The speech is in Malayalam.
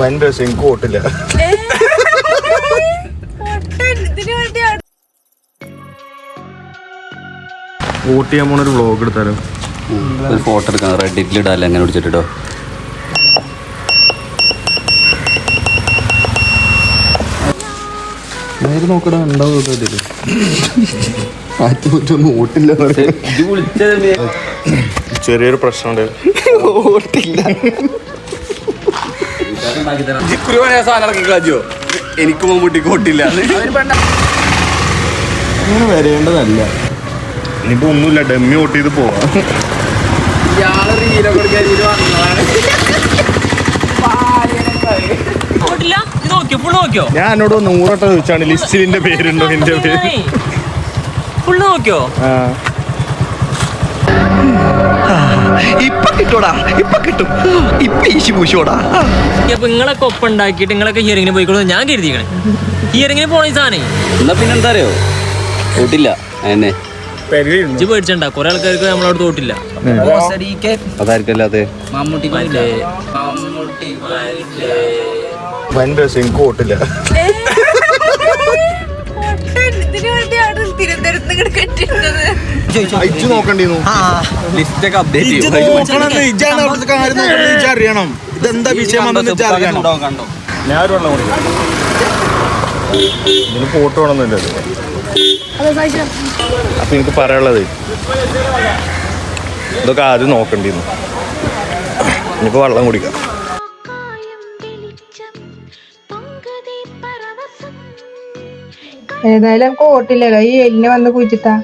വൻ രസം എനിക്ക് ഓട്ടില്ല. വോട്ട് ചെയ്യാൻ പോണൊരു വ്ളോഗ് എടുത്താലോ? ഒരു ഫോട്ടോ എടുക്കാം, റെഡിറ്റിൽ ഇടാല്ലേ, അങ്ങനെ പിടിച്ചിട്ടോ. നേരെ നോക്കടാ, ഉണ്ടാവും ഓട്ടില്ല. ചെറിയൊരു പ്രശ്നമുണ്ട്, ഓട്ടില്ല. എനിക്ക് മമ്മൂട്ടിക്ക് ഓട്ടില്ല. അങ്ങനെ വരേണ്ടതല്ല. ഇനിയിപ്പോ ഒന്നുമില്ല, ഡമ്മി വോട്ട് ചെയ്ത് പോവാം. ഞാൻ എന്നോട് 100 വട്ടം ചോദിച്ചാണ് ലിസ്റ്റിന്റെ പേരുണ്ടോ, എന്റെ പേര് ഫുള്ള് നോക്കിയോ? ഇപ്പൊ കിട്ടൂടാ, ഇപ്പൊ കിട്ടും, ഇപ്പൊ ഈശി പൂശോടാ. അപ്പൊ നിങ്ങളൊക്കെ ഒപ്പം ഉണ്ടാക്കിയിട്ട് നിങ്ങളൊക്കെ ഹിയറിങ്ങിന് പോയിക്കോളൂ ഞാൻ കരുതിക്കണേ. ഹിയറിങ്ങിന് പോണ സാധനം എന്നാ പിന്നെന്താ അറിയോ, ഓട്ടില്ല. എന്നെ ഇജ്ജ് പേടിച്ചണ്ട, കൊറേ ആൾക്കാർക്ക് നമ്മളവിടെ തോട്ടില്ല. അതായിരിക്കല്ലാതെ വൻ രസം എനിക്ക് ഓട്ടില്ല. ഇജ്ജ് നോക്കണ്ടിരുന്നു, ലിസ്റ്റൊക്കെ അപ്ഡേറ്റ് അറിയണം ഇതെന്താ വിഷയം. ഞാനൊരു വെള്ളം കൊടുക്കാം, ഇതിന് ഫോട്ടോ വേണമെന്നില്ലല്ലോ. അപ്പൊ എനിക്ക് പറയാനുള്ളത് ഇതൊക്കെ ആദ്യം നോക്കണ്ടിരുന്നു. ഇനിയിപ്പോ വെള്ളം കുടിക്കാം. ഏതായാലും നമുക്ക് ഓട്ടില്ലല്ലോ, ഈ എല്ലിനെ വന്ന് കുഴിച്ചിട്ടാ